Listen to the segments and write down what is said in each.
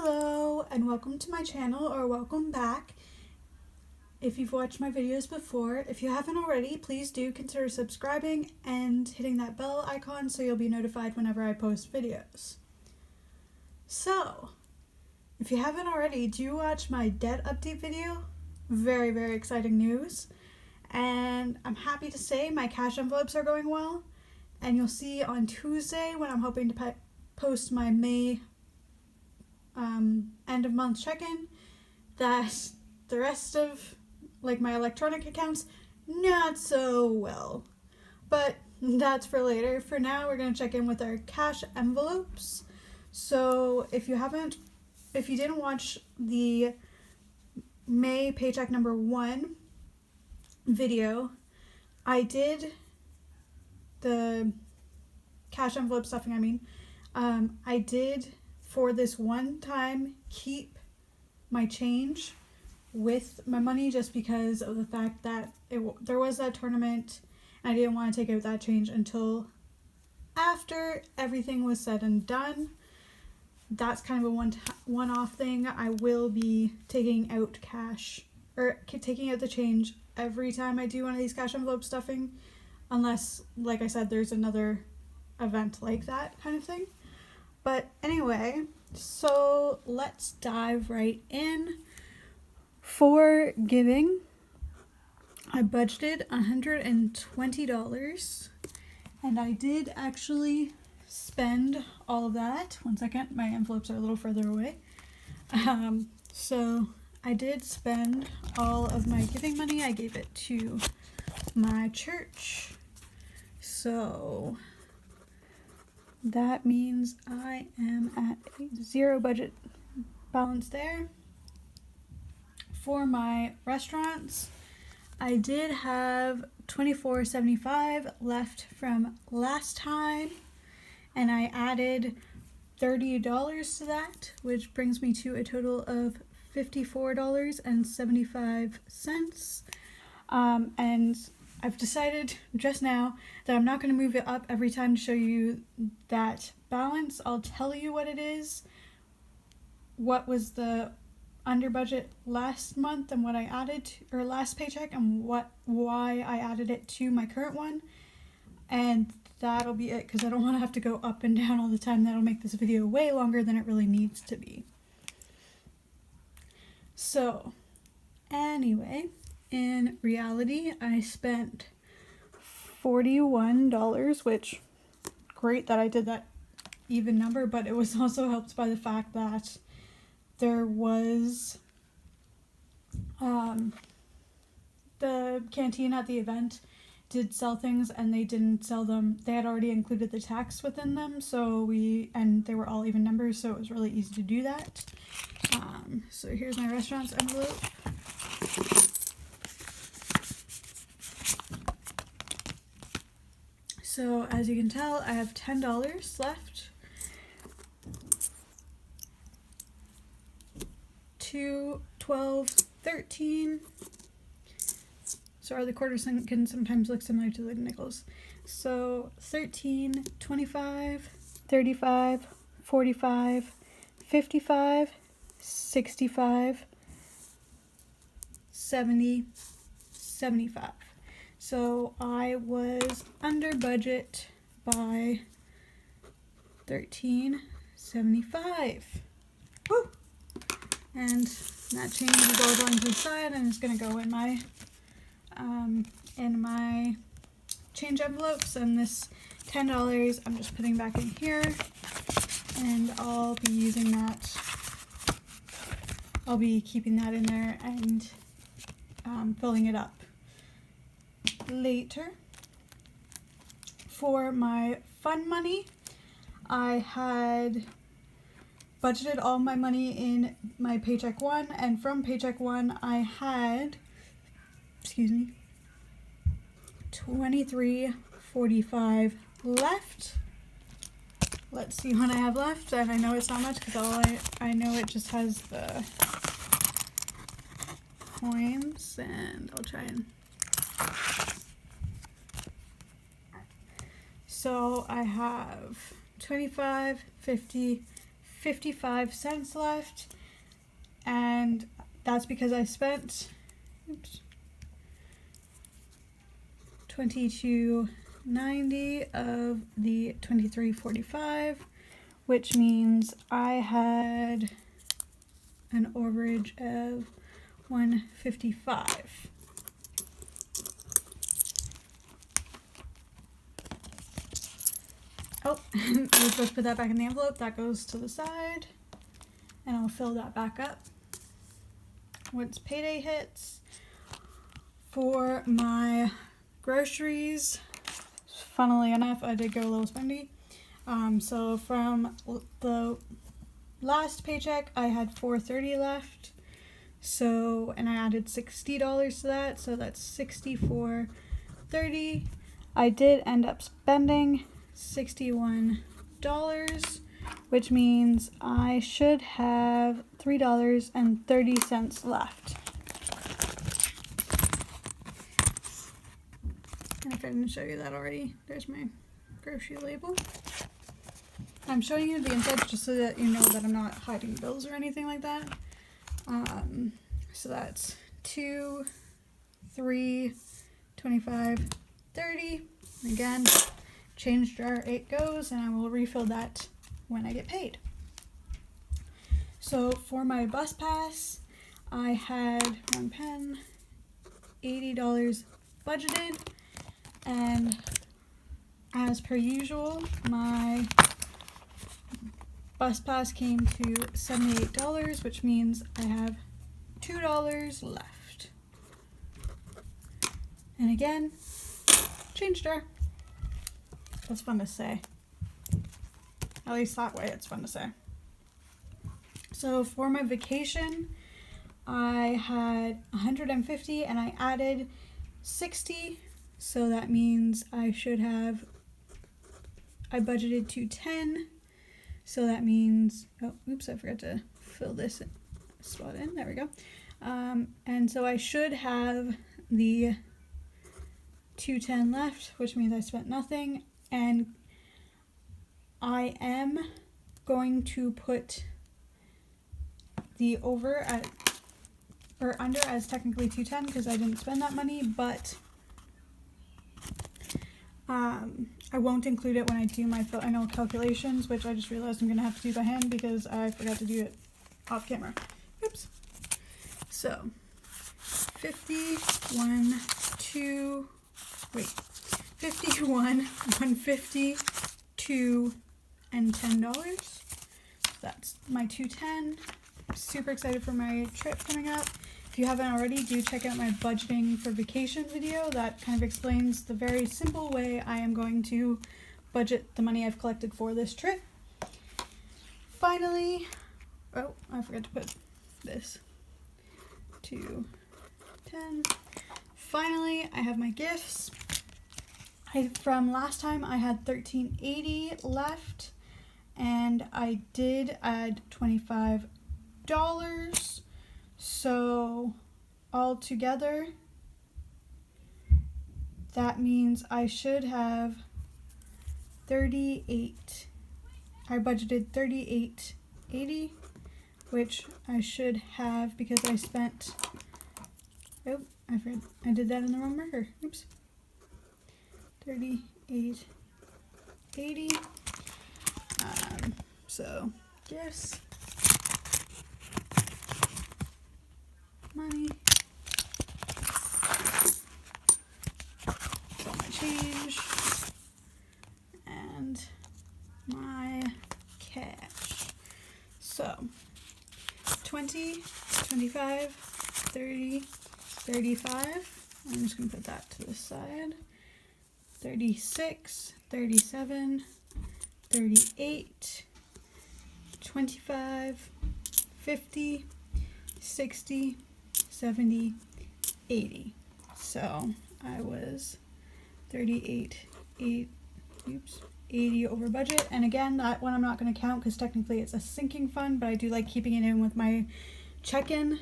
Hello and welcome to my channel, or welcome back if you've watched my videos before. If you haven't already, please do consider subscribing and hitting that bell icon so you'll be notified whenever I post videos. So, if you haven't already, do watch my debt update video. Very exciting news. And I'm happy to say my cash envelopes are going well. And you'll see on Tuesday, when I'm hoping to post my May end of month check-in, that the rest of my electronic accounts, not so well. But that's for later. For now, we're going to check in with our cash envelopes. So if you didn't watch the May paycheck number 1 video, I did the cash envelope stuffing, I did for this one time keep my change with my money, just because of the fact that there was that tournament and I didn't want to take out that change until after everything was said and done. That's kind of a one-off thing. I will be taking out cash, or taking out the change every time I do one of these cash envelope stuffing, unless, like I said, there's another event like that kind of thing. But anyway, so let's dive right in. For giving, I budgeted $120, and I did actually spend all of that. One second, my envelopes are a little further away. So I did spend all of my giving money. I gave it to my church. So that means I am at a zero budget balance there. For my restaurants, I did have $24.75 left from last time, and I added $30 to that, which brings me to a total of $54.75. And I've decided just now that I'm not going to move it up every time to show you that balance. I'll tell you what it is, what was the under budget last month and what I added to, or last paycheck, and why I added it to my current one. And that'll be it, because I don't want to have to go up and down all the time. That'll make this video way longer than it really needs to be. So anyway, in reality, I spent $41, which, great that I did that even number, but it was also helped by the fact that there was the canteen at the event did sell things, and they didn't sell them. They had already included the tax within them, and they were all even numbers, so it was really easy to do that. So here's my restaurant's envelope. So as you can tell, I have $10 left. 2, 12, 13. Sorry, the quarters can sometimes look similar to the nickels. So 13, 25, 35, 45, 55, 65, 70, 75. So I was under budget by $13.75. Woo! And that change is all going to the side, and it's going to go in my change envelopes. And this $10 I'm just putting back in here, and I'll be using that. I'll be keeping that in there and filling it up later. For my fun money, I had budgeted all my money in my paycheck 1, and from paycheck 1 I had, $23.45 left. Let's see what I have left, and I know it's not much because I know it just has the coins, and I'll try and. So I have 25, 50, 55 cents left, and that's because I spent $22.90 of the $23.45, which means I had an overage of $155. Oh, I was supposed to put that back in the envelope. That goes to the side, and I'll fill that back up once payday hits. For my groceries, funnily enough, I did go a little spendy. So from the last paycheck, I had $4.30 left. So, and I added $60 to that, so that's $64.30. I did end up spending $61, which means I should have $3.30 left. And if I didn't show you that already, there's my grocery label. I'm showing you the inside just so that you know that I'm not hiding bills or anything like that. So that's 2, 3, 25, 30. Again, change jar 8 goes, and I will refill that when I get paid. So for my bus pass, I had one pen, $80 budgeted, and as per usual, my bus pass came to $78, which means I have $2 left. And again, change jar. That's fun to say. At least that way it's fun to say. So for my vacation, I had 150 and I added 60. So that means I budgeted 210. So that means, oh, oops, I forgot to fill this spot in. There we go. And so I should have the 210 left, which means I spent nothing. And I am going to put the over at, or under as technically 210 because I didn't spend that money, but I won't include it when I do my final calculations, which I just realized I'm going to have to do by hand because I forgot to do it off camera. Oops. So, 51, 150, 2, and $10. That's my 210. Super excited for my trip coming up. If you haven't already, do check out my budgeting for vacation video. That kind of explains the very simple way I am going to budget the money I've collected for this trip. Finally, oh, I forgot to put this. 210. Finally, I have my gifts. From last time, I had $13.80 left, and I did add $25. So altogether, that means I should have 38. I budgeted $38.80, which I should have because I spent, oh, I did that in the wrong marker. Oops. $38.80. So gifts. Money, all my change, and my cash. So 20, 25, 30, 35. I'm just going to put that to the side. 36, 37, 38, 25, 50, 60, 70, 80. So I was 80 over budget. And again, that one I'm not going to count because technically it's a sinking fund, but I do like keeping it in with my check-in,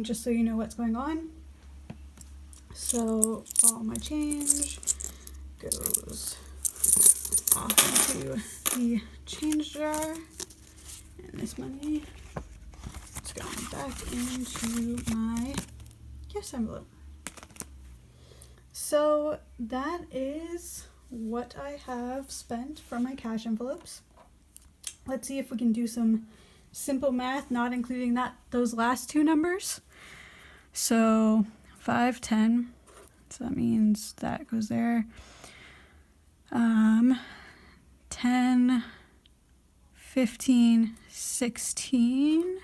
just so you know what's going on. So all my change goes off into the change jar. And this money is going back into my gift envelope. So that is what I have spent from my cash envelopes. Let's see if we can do some simple math, not including those last two numbers. So 5, 10. So that means that goes there. 10, 15, 16,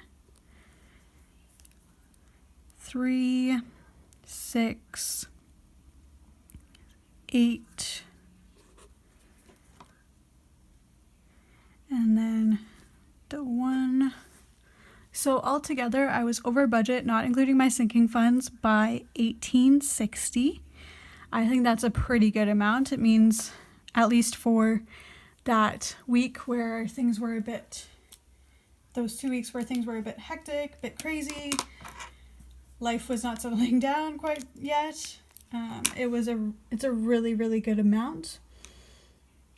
3, 6, 8, and then the 1. So altogether, I was over budget, not including my sinking funds, by $18.60. I think that's a pretty good amount. It means, at least for that week where things were those 2 weeks where things were a bit hectic, a bit crazy, life was not settling down quite yet. It's a really, really good amount.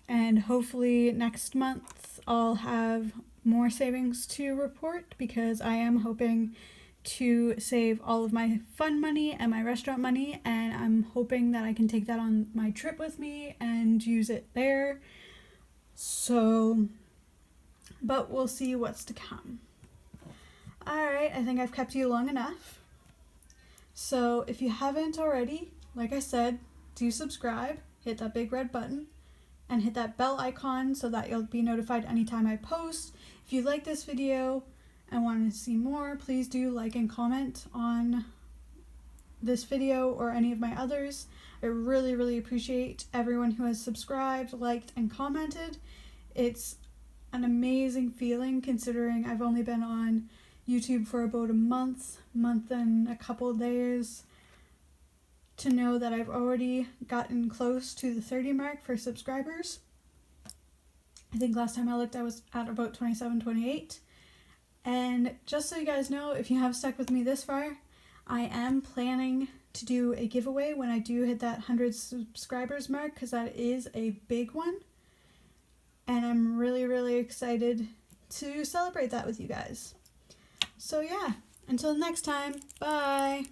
And hopefully next month I'll have more savings to report, because I am hoping to save all of my fun money and my restaurant money, and I'm hoping that I can take that on my trip with me and use it there. So, but we'll see what's to come. Alright, I think I've kept you long enough. So if you haven't already, like I said, do subscribe, hit that big red button, and hit that bell icon so that you'll be notified anytime I post. If you like this video and want to see more, please do like and comment on this video or any of my others. I really, really appreciate everyone who has subscribed, liked, and commented. It's an amazing feeling, considering I've only been on YouTube for about a month and a couple days, to know that I've already gotten close to the 30 mark for subscribers. I think last time I looked I was at about 27, 28. And just so you guys know, if you have stuck with me this far, I am planning to do a giveaway when I do hit that 100 subscribers mark, because that is a big one. And I'm really, really excited to celebrate that with you guys. So yeah, until next time, bye!